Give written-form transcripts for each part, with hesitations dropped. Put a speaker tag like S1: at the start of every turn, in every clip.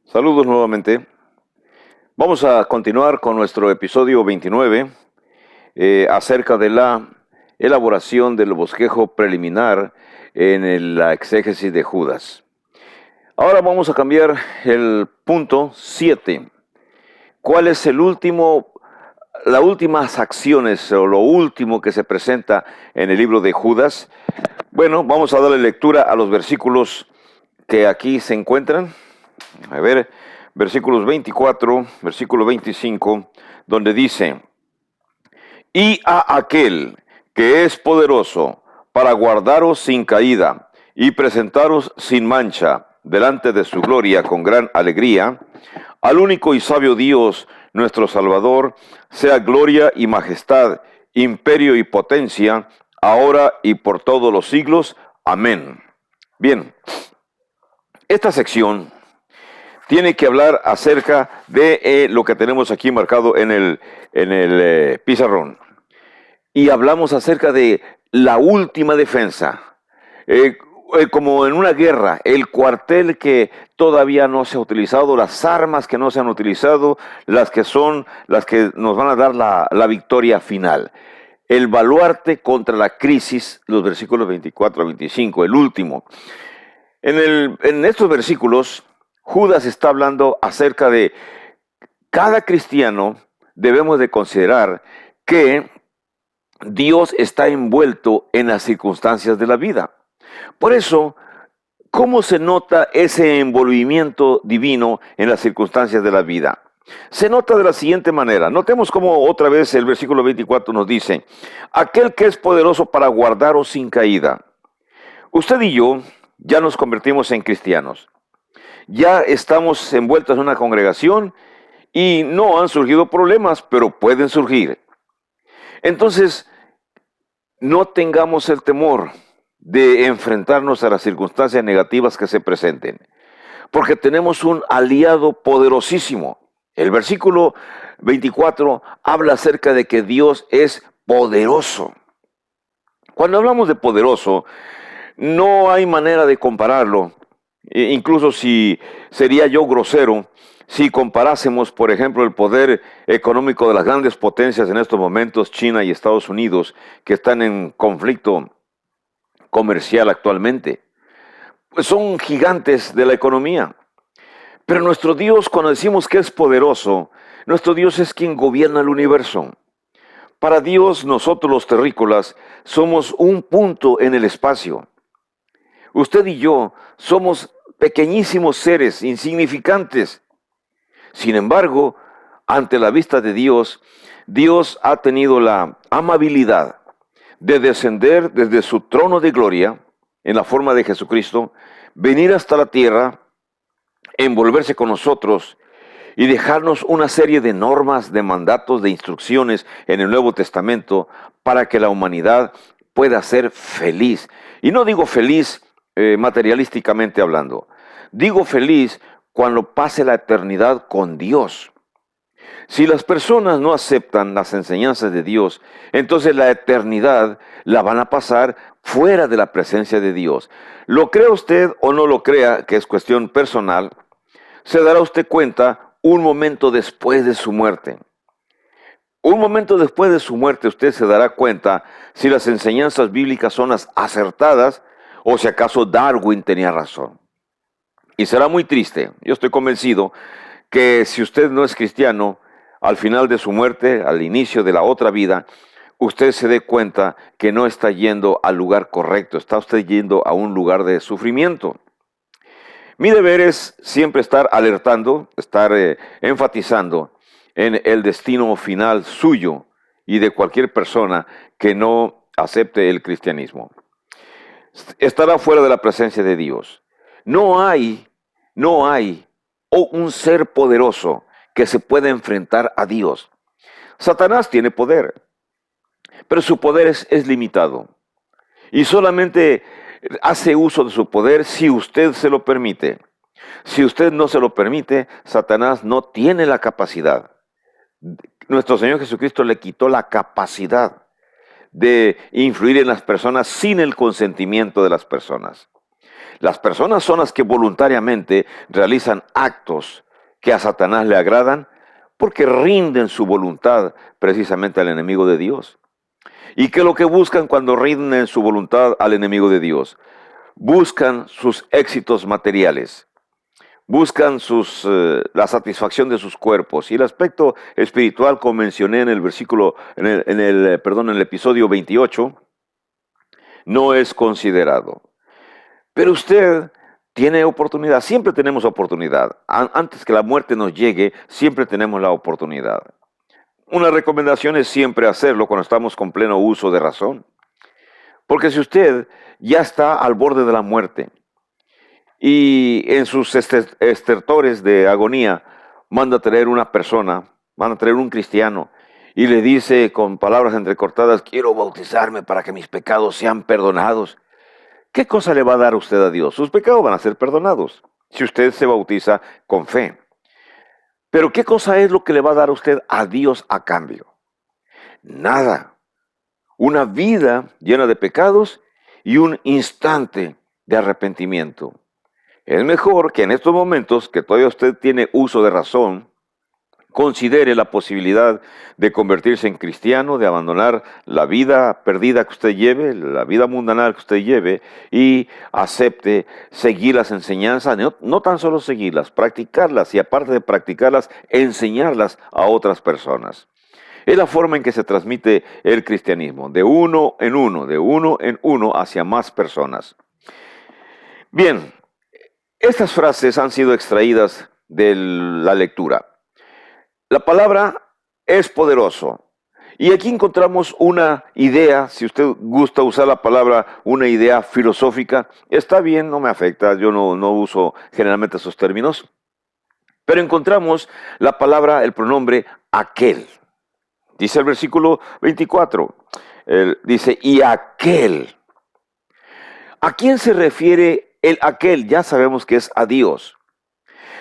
S1: Saludos nuevamente. Vamos a continuar con nuestro episodio 29 acerca de la elaboración del bosquejo preliminar en la exégesis de Judas. Ahora vamos a cambiar el punto 7. ¿Cuál es las últimas acciones o lo último que se presenta en el libro de Judas? Bueno, vamos a darle lectura a los versículos que aquí se encuentran. A ver, versículos 24, versículo 25, donde dice: y a aquel que es poderoso para guardaros sin caída y presentaros sin mancha delante de su gloria con gran alegría, al único y sabio Dios, nuestro Salvador, sea gloria y majestad, imperio y potencia, ahora y por todos los siglos. Amén. Bien, esta sección tiene que hablar acerca de lo que tenemos aquí marcado en el pizarrón. Y hablamos acerca de la última defensa. Como en una guerra, el cuartel que todavía no se ha utilizado, las armas que no se han utilizado, las que nos van a dar la victoria final. El baluarte contra la crisis, los versículos 24 a 25, el último. En estos versículos, Judas está hablando acerca de cada cristiano debemos de considerar que Dios está envuelto en las circunstancias de la vida. Por eso, ¿cómo se nota ese envolvimiento divino en las circunstancias de la vida? Se nota de la siguiente manera. Notemos cómo otra vez el versículo 24 nos dice: aquel que es poderoso para guardaros sin caída. Usted y yo ya nos convertimos en cristianos. Ya estamos envueltos en una congregación y no han surgido problemas, pero pueden surgir. Entonces, no tengamos el temor de enfrentarnos a las circunstancias negativas que se presenten, porque tenemos un aliado poderosísimo. El versículo 24 habla acerca de que Dios es poderoso. Cuando hablamos de poderoso, no hay manera de compararlo. Incluso si sería yo grosero, si comparásemos, por ejemplo, el poder económico de las grandes potencias en estos momentos, China y Estados Unidos, que están en conflicto comercial actualmente, pues son gigantes de la economía. Pero nuestro Dios, cuando decimos que es poderoso, nuestro Dios es quien gobierna el universo. Para Dios, nosotros los terrícolas somos un punto en el espacio. Usted y yo somos pequeñísimos seres, insignificantes. Sin embargo, ante la vista de Dios, Dios ha tenido la amabilidad de descender desde su trono de gloria, en la forma de Jesucristo, venir hasta la tierra, envolverse con nosotros y dejarnos una serie de normas, de mandatos, de instrucciones en el Nuevo Testamento para que la humanidad pueda ser feliz. Y no digo feliz materialísticamente hablando, digo feliz cuando pase la eternidad con Dios. Si las personas no aceptan las enseñanzas de Dios, entonces la eternidad la van a pasar fuera de la presencia de Dios. Lo crea usted o no lo crea, que es cuestión personal, se dará usted cuenta un momento después de su muerte. Un momento después de su muerte usted se dará cuenta si las enseñanzas bíblicas son las acertadas o si acaso Darwin tenía razón. Y será muy triste, yo estoy convencido, que si usted no es cristiano, al final de su muerte, al inicio de la otra vida, usted se dé cuenta que no está yendo al lugar correcto, está usted yendo a un lugar de sufrimiento. Mi deber es siempre estar alertando, estar enfatizando en el destino final suyo y de cualquier persona que no acepte el cristianismo. Estará fuera de la presencia de Dios. No hay un ser poderoso que se pueda enfrentar a Dios. Satanás tiene poder, pero su poder es limitado. Y solamente hace uso de su poder si usted se lo permite. Si usted no se lo permite, Satanás no tiene la capacidad. Nuestro Señor Jesucristo le quitó la capacidad de influir en las personas sin el consentimiento de las personas. Las personas son las que voluntariamente realizan actos que a Satanás le agradan porque rinden su voluntad precisamente al enemigo de Dios. ¿Y qué es lo que buscan cuando rinden su voluntad al enemigo de Dios? Buscan sus éxitos materiales, buscan la satisfacción de sus cuerpos. Y el aspecto espiritual, como mencioné en el versículo, en el episodio 28, no es considerado. Pero usted tiene oportunidad, siempre tenemos oportunidad. Antes que la muerte nos llegue, siempre tenemos la oportunidad. Una recomendación es siempre hacerlo cuando estamos con pleno uso de razón. Porque si usted ya está al borde de la muerte y en sus estertores de agonía manda a traer una persona, manda a traer un cristiano y le dice con palabras entrecortadas, quiero bautizarme para que mis pecados sean perdonados. ¿Qué cosa le va a dar usted a Dios? Sus pecados van a ser perdonados si usted se bautiza con fe. Pero ¿qué cosa es lo que le va a dar usted a Dios a cambio? Nada. Una vida llena de pecados y un instante de arrepentimiento. Es mejor que en estos momentos, que todavía usted tiene uso de razón, considere la posibilidad de convertirse en cristiano, de abandonar la vida perdida que usted lleve, la vida mundanal que usted lleve, y acepte seguir las enseñanzas, no tan solo seguirlas, practicarlas, y aparte de practicarlas, enseñarlas a otras personas. Es la forma en que se transmite el cristianismo, de uno en uno hacia más personas. Bien, estas frases han sido extraídas de la lectura. La palabra es poderoso. Y aquí encontramos una idea, si usted gusta usar la palabra, una idea filosófica, está bien, no me afecta, yo no uso generalmente esos términos, pero encontramos la palabra, el pronombre aquel. Dice el versículo 24, dice, y aquel. ¿A quién se refiere el aquel? Ya sabemos que es a Dios.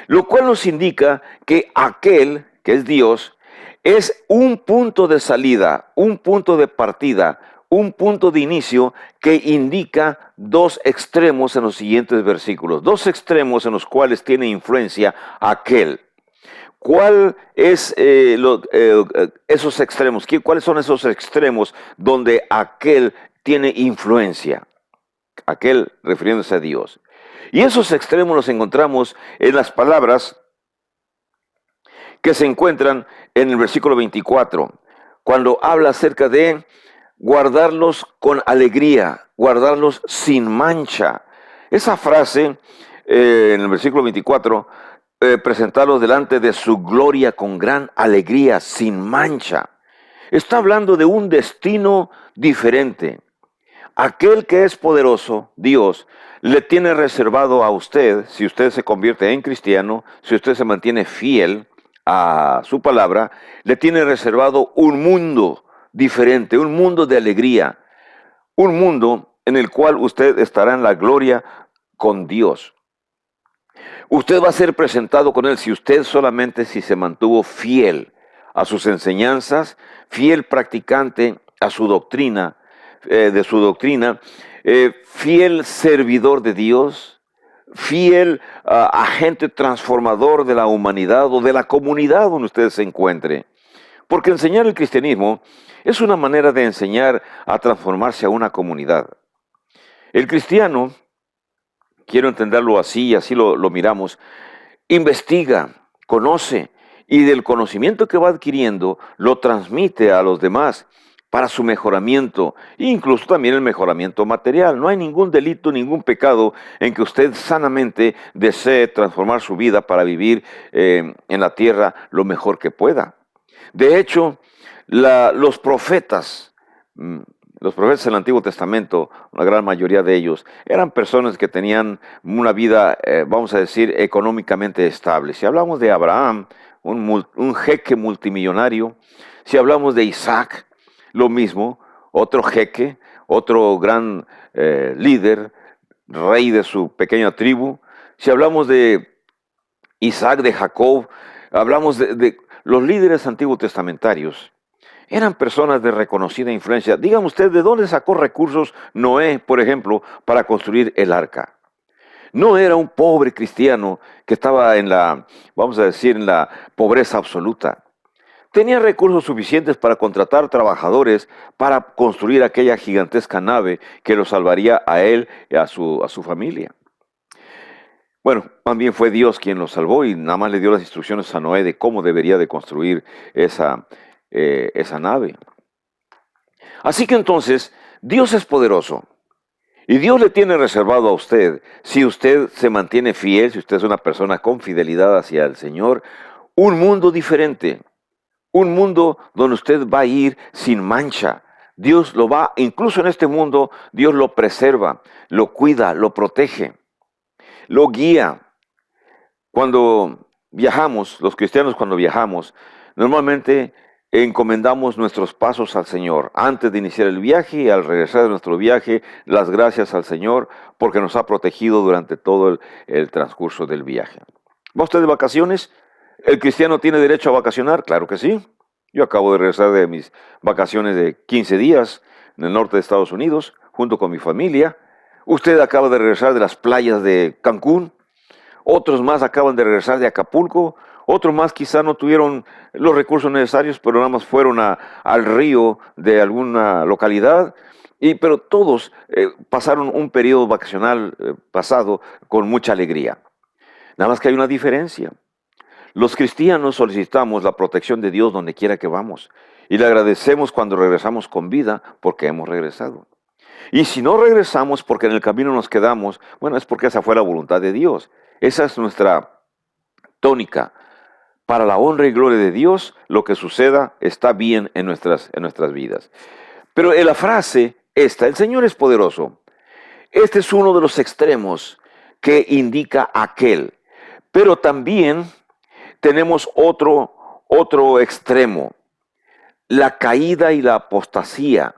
S1: Lo cual nos indica que aquel, que es Dios, es un punto de salida, un punto de partida, un punto de inicio que indica dos extremos en los siguientes versículos. Dos extremos en los cuales tiene influencia aquel. ¿Cuál es esos extremos? ¿Cuáles son esos extremos donde aquel tiene influencia? Aquel refiriéndose a Dios. Y esos extremos los encontramos en las palabras que se encuentran en el versículo 24, cuando habla acerca de guardarlos con alegría, guardarlos sin mancha. Esa frase, en el versículo 24, presentarlos delante de su gloria con gran alegría, sin mancha. Está hablando de un destino diferente. Aquel que es poderoso, Dios, le tiene reservado a usted, si usted se convierte en cristiano, si usted se mantiene fiel a su palabra, le tiene reservado un mundo diferente, un mundo de alegría, un mundo en el cual usted estará en la gloria con Dios. Usted va a ser presentado con Él si se mantuvo fiel a sus enseñanzas, fiel practicante a su doctrina, fiel servidor de Dios, fiel agente transformador de la humanidad o de la comunidad donde usted se encuentre. Porque enseñar el cristianismo es una manera de enseñar a transformarse a una comunidad. El cristiano, quiero entenderlo así, así lo miramos, investiga, conoce y del conocimiento que va adquiriendo lo transmite a los demás para su mejoramiento, incluso también el mejoramiento material. No hay ningún delito, ningún pecado en que usted sanamente desee transformar su vida para vivir en la tierra lo mejor que pueda. De hecho, los profetas del Antiguo Testamento, la gran mayoría de ellos, eran personas que tenían una vida, vamos a decir, económicamente estable. Si hablamos de Abraham, un jeque multimillonario, si hablamos de Isaac, lo mismo, otro jeque, otro gran líder, rey de su pequeña tribu. Si hablamos de Isaac, de Jacob, hablamos de los líderes antiguos testamentarios. Eran personas de reconocida influencia. Dígame usted, ¿de dónde sacó recursos Noé, por ejemplo, para construir el arca? No era un pobre cristiano que estaba en la, vamos a decir, en la pobreza absoluta. Tenía recursos suficientes para contratar trabajadores para construir aquella gigantesca nave que lo salvaría a él y a su familia. Bueno, también fue Dios quien lo salvó y nada más le dio las instrucciones a Noé de cómo debería de construir esa nave. Así que entonces, Dios es poderoso. Y Dios le tiene reservado a usted, si usted se mantiene fiel, si usted es una persona con fidelidad hacia el Señor, un mundo diferente, un mundo donde usted va a ir sin mancha. Dios lo va, incluso en este mundo, Dios lo preserva, lo cuida, lo protege, lo guía. Cuando viajamos, los cristianos cuando viajamos, normalmente encomendamos nuestros pasos al Señor. Antes de iniciar el viaje y al regresar de nuestro viaje, las gracias al Señor porque nos ha protegido durante todo el transcurso del viaje. ¿Va usted de vacaciones? ¿El cristiano tiene derecho a vacacionar? Claro que sí. Yo acabo de regresar de mis vacaciones de 15 días en el norte de Estados Unidos, junto con mi familia. Usted acaba de regresar de las playas de Cancún. Otros más acaban de regresar de Acapulco, otros más quizá no tuvieron los recursos necesarios, pero nada más fueron al río de alguna localidad, pero todos pasaron un periodo vacacional pasado con mucha alegría. Nada más que hay una diferencia. Los cristianos solicitamos la protección de Dios donde quiera que vamos y le agradecemos cuando regresamos con vida porque hemos regresado. Y si no regresamos porque en el camino nos quedamos, bueno, es porque esa fue la voluntad de Dios. Esa es nuestra tónica. Para la honra y gloria de Dios, lo que suceda está bien en nuestras vidas. Pero en la frase esta, el Señor es poderoso. Este es uno de los extremos que indica aquel. Pero también tenemos otro extremo, la caída y la apostasía.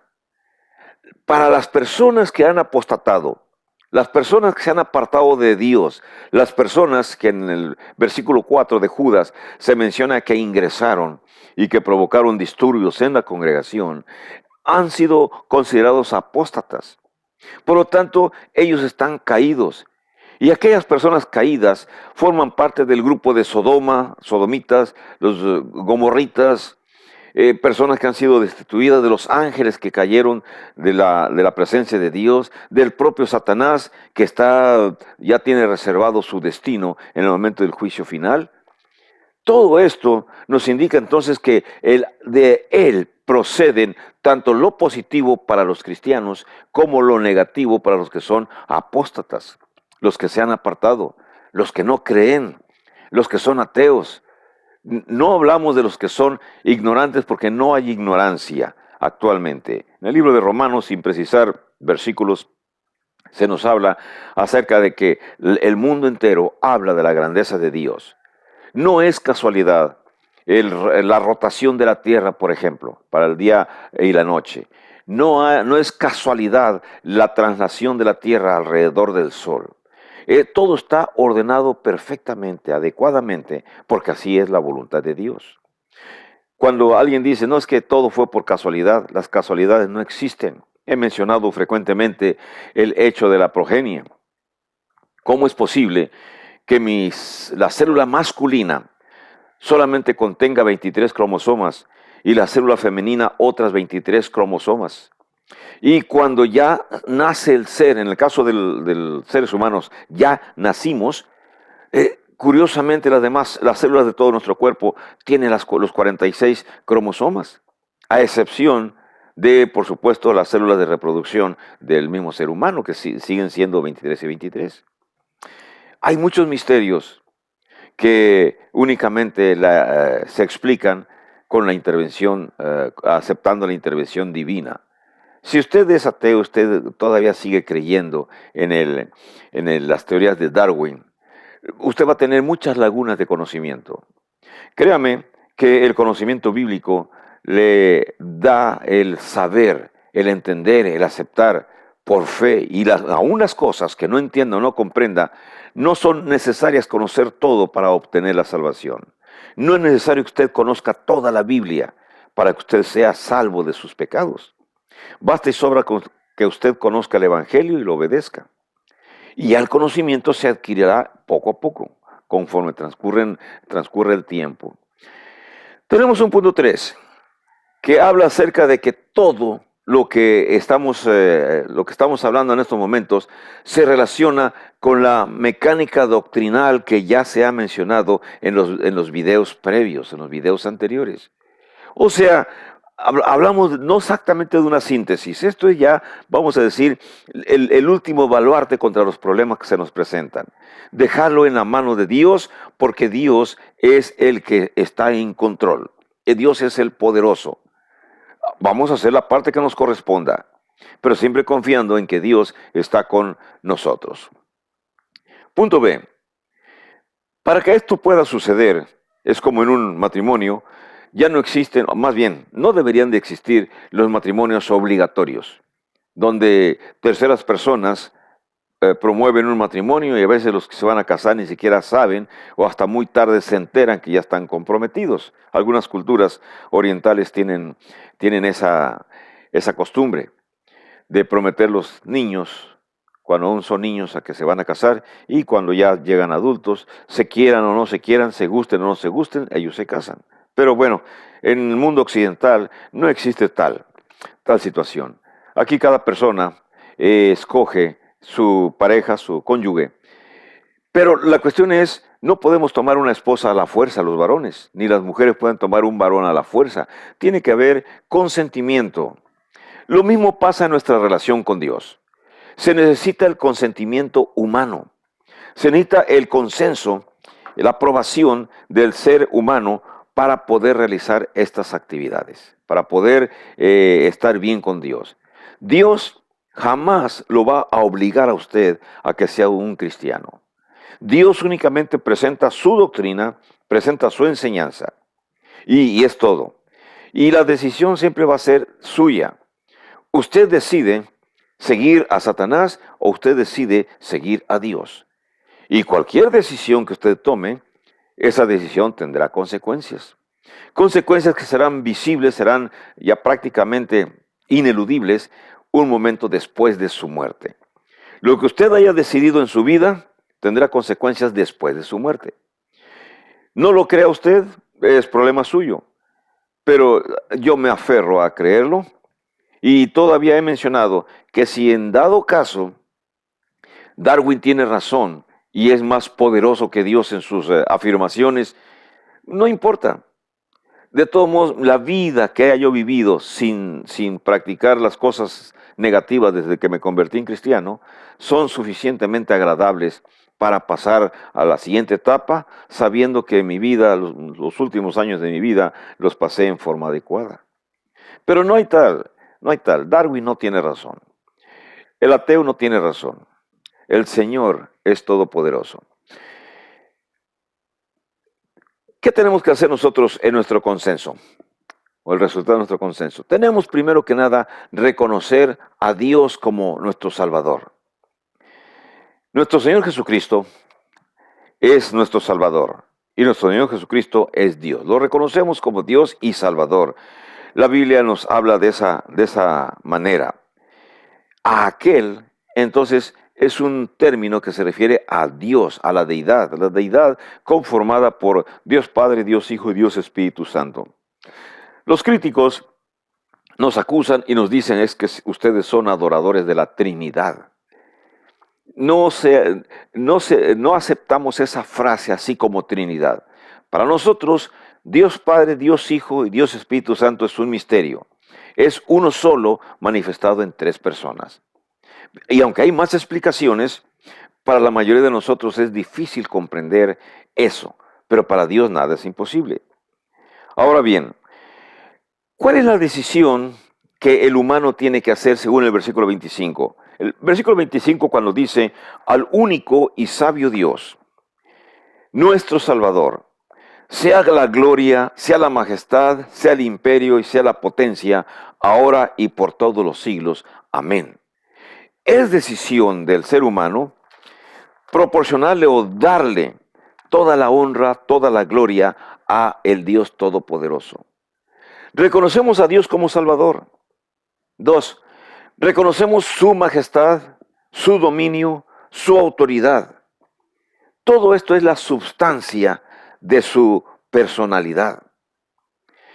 S1: Para las personas que han apostatado, las personas que se han apartado de Dios, las personas que en el versículo 4 de Judas se menciona que ingresaron y que provocaron disturbios en la congregación, han sido considerados apóstatas. Por lo tanto, ellos están caídos. Y aquellas personas caídas forman parte del grupo de Sodoma, sodomitas, los gomorritas, personas que han sido destituidas, de los ángeles que cayeron de la presencia de Dios, del propio Satanás que ya tiene reservado su destino en el momento del juicio final. Todo esto nos indica entonces que de él proceden tanto lo positivo para los cristianos como lo negativo para los que son apóstatas, los que se han apartado, los que no creen, los que son ateos. No hablamos de los que son ignorantes porque no hay ignorancia actualmente. En el libro de Romanos, sin precisar versículos, se nos habla acerca de que el mundo entero habla de la grandeza de Dios. No es casualidad la rotación de la tierra, por ejemplo, para el día y la noche. No es casualidad la traslación de la tierra alrededor del sol. Todo está ordenado perfectamente, adecuadamente, porque así es la voluntad de Dios. Cuando alguien dice, no es que todo fue por casualidad, las casualidades no existen. He mencionado frecuentemente el hecho de la progenie. ¿Cómo es posible que la célula masculina solamente contenga 23 cromosomas y la célula femenina otras 23 cromosomas? Y cuando ya nace el ser, en el caso de seres humanos, ya nacimos, curiosamente las células de todo nuestro cuerpo tienen los 46 cromosomas, a excepción de, por supuesto, las células de reproducción del mismo ser humano, que siguen siendo 23 y 23. Hay muchos misterios que únicamente se explican con la intervención, aceptando la intervención divina. Si usted es ateo, usted todavía sigue creyendo en las teorías de Darwin, usted va a tener muchas lagunas de conocimiento. Créame que el conocimiento bíblico le da el saber, el entender, el aceptar por fe, y aún las cosas que no entienda o no comprenda, no son necesarias conocer todo para obtener la salvación. No es necesario que usted conozca toda la Biblia para que usted sea salvo de sus pecados. Basta y sobra que usted conozca el Evangelio y lo obedezca. Y ya el conocimiento se adquirirá poco a poco, conforme transcurre el tiempo. Tenemos un punto 3, que habla acerca de que todo lo que estamos hablando en estos momentos se relaciona con la mecánica doctrinal que ya se ha mencionado en los videos previos, en los videos anteriores. O sea, hablamos no exactamente de una síntesis. Esto es ya, vamos a decir, el último baluarte contra los problemas que se nos presentan. Dejarlo en la mano de Dios, porque Dios es el que está en control. Dios es el poderoso. Vamos a hacer la parte que nos corresponda, pero siempre confiando en que Dios está con nosotros. Punto B. Para que esto pueda suceder, es como en un matrimonio, ya no existen, o más bien, no deberían de existir los matrimonios obligatorios, donde terceras personas promueven un matrimonio y a veces los que se van a casar ni siquiera saben o hasta muy tarde se enteran que ya están comprometidos. Algunas culturas orientales tienen esa costumbre de prometer los niños cuando aún son niños a que se van a casar y cuando ya llegan adultos, se quieran o no se quieran, se gusten o no se gusten, ellos se casan. Pero bueno, en el mundo occidental no existe tal situación. Aquí cada persona escoge su pareja, su cónyuge. Pero la cuestión es, no podemos tomar una esposa a la fuerza los varones, ni las mujeres pueden tomar un varón a la fuerza. Tiene que haber consentimiento. Lo mismo pasa en nuestra relación con Dios. Se necesita el consentimiento humano. Se necesita el consenso, la aprobación del ser humano para poder realizar estas actividades, para poder estar bien con Dios. Dios jamás lo va a obligar a usted a que sea un cristiano. Dios únicamente presenta su doctrina, presenta su enseñanza, y es todo. Y la decisión siempre va a ser suya. Usted decide seguir a Satanás o usted decide seguir a Dios. Y cualquier decisión que usted tome, esa decisión tendrá consecuencias. Consecuencias que serán visibles, serán ya prácticamente ineludibles un momento después de su muerte. Lo que usted haya decidido en su vida tendrá consecuencias después de su muerte. No lo crea usted, es problema suyo, pero yo me aferro a creerlo y todavía he mencionado que si en dado caso Darwin tiene razón y es más poderoso que Dios en sus afirmaciones, no importa. De todos modos, la vida que haya yo vivido sin practicar las cosas negativas desde que me convertí en cristiano, son suficientemente agradables para pasar a la siguiente etapa, sabiendo que mi vida, los últimos años de mi vida, los pasé en forma adecuada. Pero no hay tal. Darwin no tiene razón. El ateo no tiene razón. El Señor es todopoderoso. ¿Qué tenemos que hacer nosotros en nuestro consenso? O el resultado de nuestro consenso. Tenemos primero que nada reconocer a Dios como nuestro Salvador. Nuestro Señor Jesucristo es nuestro Salvador y nuestro Señor Jesucristo es Dios. Lo reconocemos como Dios y Salvador. La Biblia nos habla de esa manera. A aquel, entonces, es un término que se refiere a Dios, a la deidad conformada por Dios Padre, Dios Hijo y Dios Espíritu Santo. Los críticos nos acusan y nos dicen es que ustedes son adoradores de la Trinidad. No aceptamos esa frase así como Trinidad. Para nosotros, Dios Padre, Dios Hijo y Dios Espíritu Santo es un misterio. Es uno solo manifestado en tres personas. Y aunque hay más explicaciones, para la mayoría de nosotros es difícil comprender eso, pero para Dios nada es imposible. Ahora bien, ¿cuál es la decisión que el humano tiene que hacer según el versículo 25? El versículo 25 cuando dice, al único y sabio Dios, nuestro Salvador, sea la gloria, sea la majestad, sea el imperio y sea la potencia, ahora y por todos los siglos. Amén. Es decisión del ser humano proporcionarle o darle toda la honra, toda la gloria a el Dios Todopoderoso. Reconocemos a Dios como Salvador. 2. Reconocemos su majestad, su dominio, su autoridad. Todo esto es la substancia de su personalidad.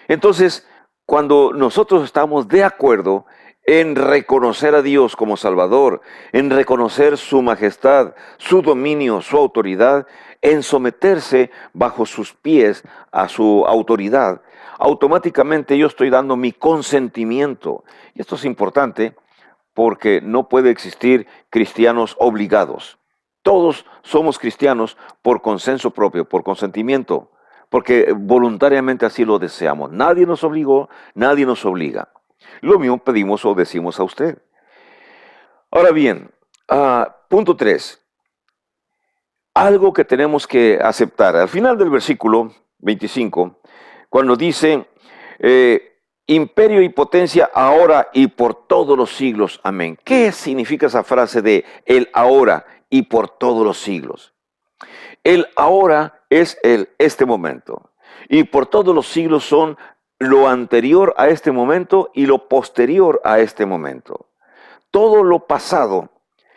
S1: Entonces, cuando nosotros estamos de acuerdo en reconocer a Dios como Salvador, en reconocer su majestad, su dominio, su autoridad, en someterse bajo sus pies a su autoridad, automáticamente yo estoy dando mi consentimiento. Y esto es importante porque no puede existir cristianos obligados. Todos somos cristianos por consenso propio, por consentimiento, porque voluntariamente así lo deseamos. Nadie nos obligó, nadie nos obliga. Lo mismo pedimos o decimos a usted. Ahora bien, punto 3. Algo que tenemos que aceptar. Al final del versículo 25, cuando dice, imperio y potencia ahora y por todos los siglos. Amén. ¿Qué significa esa frase de el ahora y por todos los siglos? El ahora es este momento. Y por todos los siglos son lo anterior a este momento y lo posterior a este momento. Todo lo pasado,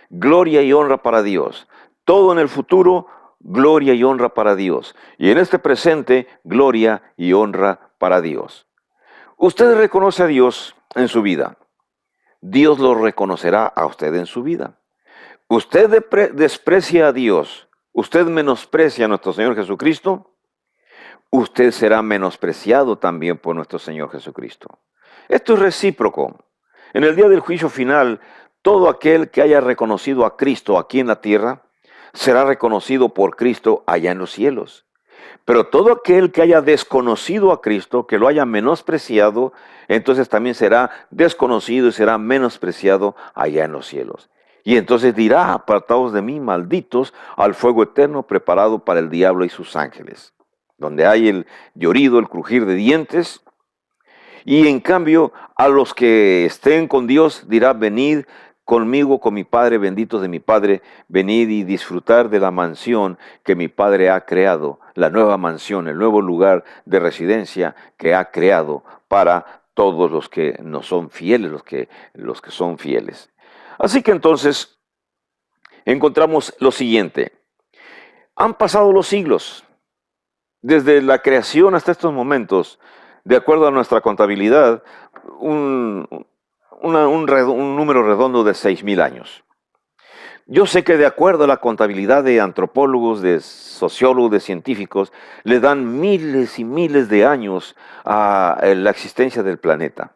S1: gloria y honra para Dios. Todo en el futuro, gloria y honra para Dios. Y en este presente, gloria y honra para Dios. Usted reconoce a Dios en su vida. Dios lo reconocerá a usted en su vida. Usted desprecia a Dios. Usted menosprecia a nuestro Señor Jesucristo. Usted será menospreciado también por nuestro Señor Jesucristo. Esto es recíproco. En el día del juicio final, todo aquel que haya reconocido a Cristo aquí en la tierra, será reconocido por Cristo allá en los cielos. Pero todo aquel que haya desconocido a Cristo, que lo haya menospreciado, entonces también será desconocido y será menospreciado allá en los cielos. Y entonces dirá, apartados de mí, malditos, al fuego eterno preparado para el diablo y sus ángeles, donde hay el llorido, el crujir de dientes. Y en cambio, a los que estén con Dios, dirá, venid conmigo, con mi Padre, benditos de mi Padre, venid y disfrutar de la mansión que mi Padre ha creado, la nueva mansión, el nuevo lugar de residencia que ha creado para todos los que no son fieles, los que son fieles. Así que entonces encontramos lo siguiente. Han pasado los siglos, desde la creación hasta estos momentos, de acuerdo a nuestra contabilidad, un número redondo de 6,000 años. Yo sé que de acuerdo a la contabilidad de antropólogos, de sociólogos, de científicos, le dan miles y miles de años a la existencia del planeta.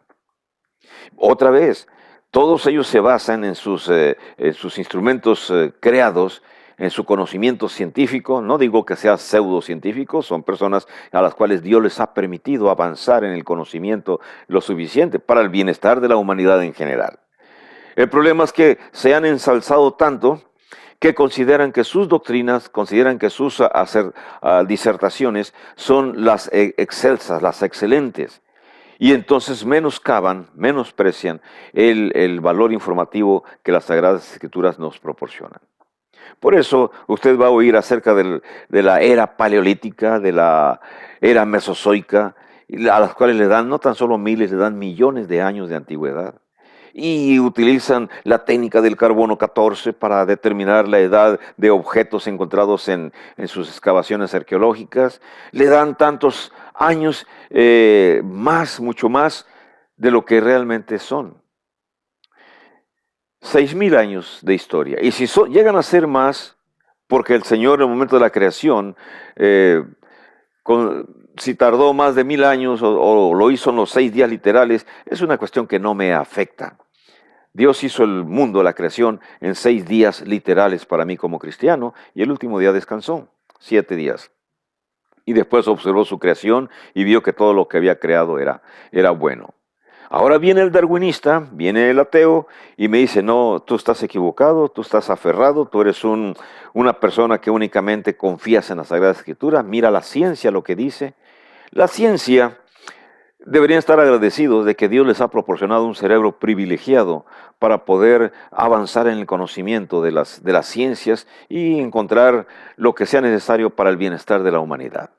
S1: Otra vez, todos ellos se basan en sus instrumentos creados, en su conocimiento científico. No digo que sea pseudocientífico, son personas a las cuales Dios les ha permitido avanzar en el conocimiento lo suficiente para el bienestar de la humanidad en general. El problema es que se han ensalzado tanto que consideran que sus doctrinas, consideran que sus disertaciones son las excelsas, las excelentes. Y entonces menosprecian el valor informativo que las Sagradas Escrituras nos proporcionan. Por eso usted va a oír acerca de la era paleolítica, de la era mesozoica, a las cuales le dan no tan solo miles, le dan millones de años de antigüedad. Y utilizan la técnica del carbono 14 para determinar la edad de objetos encontrados en sus excavaciones arqueológicas. Le dan tantos años, mucho más de lo que realmente son. 6,000 años de historia. Y si llegan a ser más, porque el Señor en el momento de la creación, si tardó más de 1,000 años o lo hizo en los 6 días literales, es una cuestión que no me afecta. Dios hizo el mundo, la creación, en 6 días literales para mí como cristiano, y el último día descansó, 7 días. Y después observó su creación y vio que todo lo que había creado era bueno. Ahora viene el darwinista, viene el ateo y me dice, no, tú estás equivocado, tú estás aferrado, tú eres una persona que únicamente confías en la Sagrada Escritura, mira la ciencia lo que dice. La ciencia deberían estar agradecidos de que Dios les ha proporcionado un cerebro privilegiado para poder avanzar en el conocimiento de las ciencias y encontrar lo que sea necesario para el bienestar de la humanidad.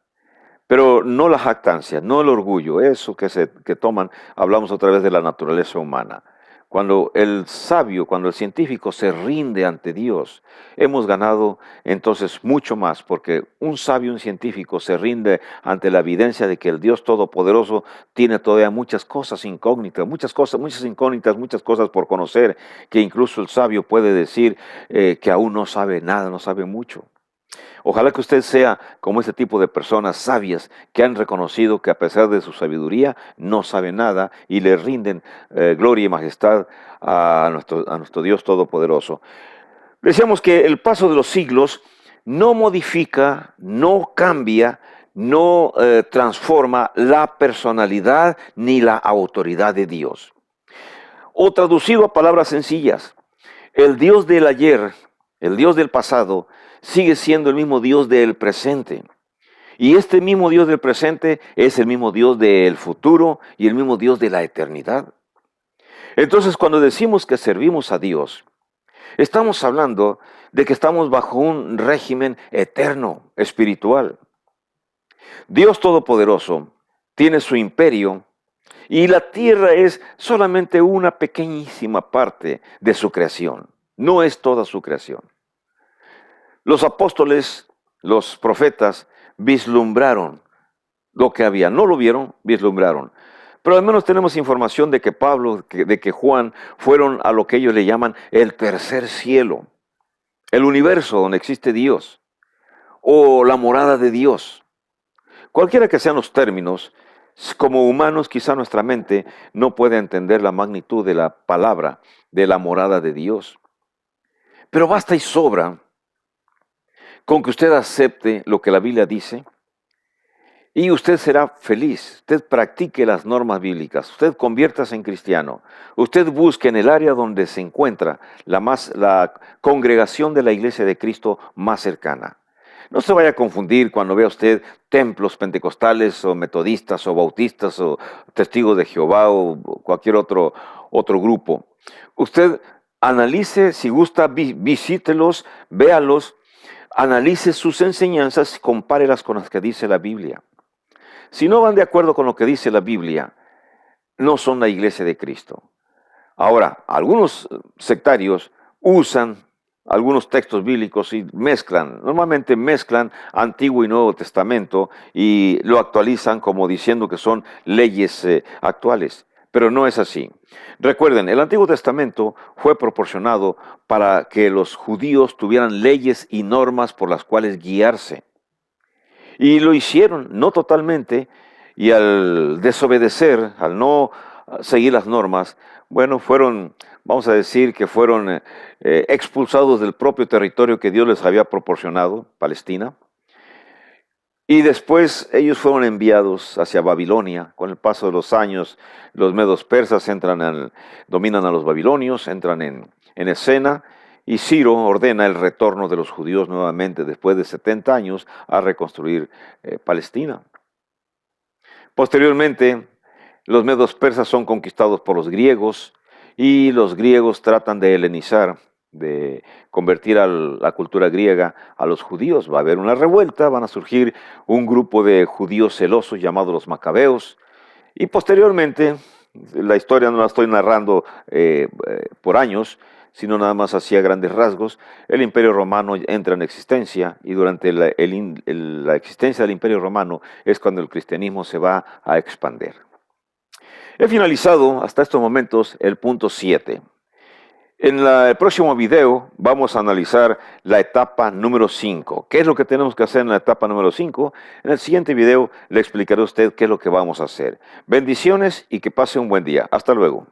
S1: Pero no la jactancia, no el orgullo, eso que toman, hablamos otra vez de la naturaleza humana. Cuando el sabio, cuando el científico se rinde ante Dios, hemos ganado entonces mucho más, porque un sabio, un científico se rinde ante la evidencia de que el Dios Todopoderoso tiene todavía muchas cosas incógnitas, muchas cosas, muchas incógnitas, muchas cosas por conocer, que incluso el sabio puede decir que aún no sabe nada, no sabe mucho. Ojalá que usted sea como ese tipo de personas sabias que han reconocido que a pesar de su sabiduría no sabe nada y le rinden gloria y majestad a nuestro Dios Todopoderoso. Decíamos que el paso de los siglos no modifica, no cambia, no transforma la personalidad ni la autoridad de Dios. O traducido a palabras sencillas, el Dios del ayer, el Dios del pasado, sigue siendo el mismo Dios del presente. Y este mismo Dios del presente es el mismo Dios del futuro y el mismo Dios de la eternidad. Entonces, cuando decimos que servimos a Dios, estamos hablando de que estamos bajo un régimen eterno, espiritual. Dios Todopoderoso tiene su imperio y la tierra es solamente una pequeñísima parte de su creación. No es toda su creación. Los apóstoles, los profetas, vislumbraron lo que había. No lo vieron, vislumbraron. Pero al menos tenemos información de que Pablo, de que Juan fueron a lo que ellos le llaman el tercer cielo, el universo donde existe Dios, o la morada de Dios. Cualquiera que sean los términos, como humanos quizá nuestra mente no puede entender la magnitud de la palabra de la morada de Dios. Pero basta y sobra con que usted acepte lo que la Biblia dice y usted será feliz. Usted practique las normas bíblicas, usted conviértase en cristiano, usted busque en el área donde se encuentra la congregación de la iglesia de Cristo más cercana. No se vaya a confundir cuando vea usted templos pentecostales o metodistas o bautistas o testigos de Jehová o cualquier otro grupo. Usted analice, si gusta, visítelos, véalos, analice sus enseñanzas, compárelas con las que dice la Biblia. Si no van de acuerdo con lo que dice la Biblia, no son la iglesia de Cristo. Ahora, algunos sectarios usan algunos textos bíblicos y normalmente mezclan Antiguo y Nuevo Testamento y lo actualizan como diciendo que son leyes actuales. Pero no es así. Recuerden, el Antiguo Testamento fue proporcionado para que los judíos tuvieran leyes y normas por las cuales guiarse. Y lo hicieron, no totalmente, y al desobedecer, al no seguir las normas, bueno, vamos a decir que fueron expulsados del propio territorio que Dios les había proporcionado, Palestina. Y después ellos fueron enviados hacia Babilonia. Con el paso de los años, los medos persas dominan a los babilonios, entran en escena, y Ciro ordena el retorno de los judíos nuevamente después de 70 años a reconstruir Palestina. Posteriormente, los medos persas son conquistados por los griegos y los griegos tratan de helenizar, de convertir a la cultura griega a los judíos. Va a haber una revuelta, van a surgir un grupo de judíos celosos llamados los macabeos y posteriormente, la historia no la estoy narrando por años, sino nada más así a grandes rasgos, el Imperio Romano entra en existencia y durante la existencia del Imperio Romano es cuando el cristianismo se va a expandir. He finalizado hasta estos momentos el punto 7. En el próximo video vamos a analizar la etapa número 5. ¿Qué es lo que tenemos que hacer en la etapa número 5? En el siguiente video le explicaré a usted qué es lo que vamos a hacer. Bendiciones y que pase un buen día. Hasta luego.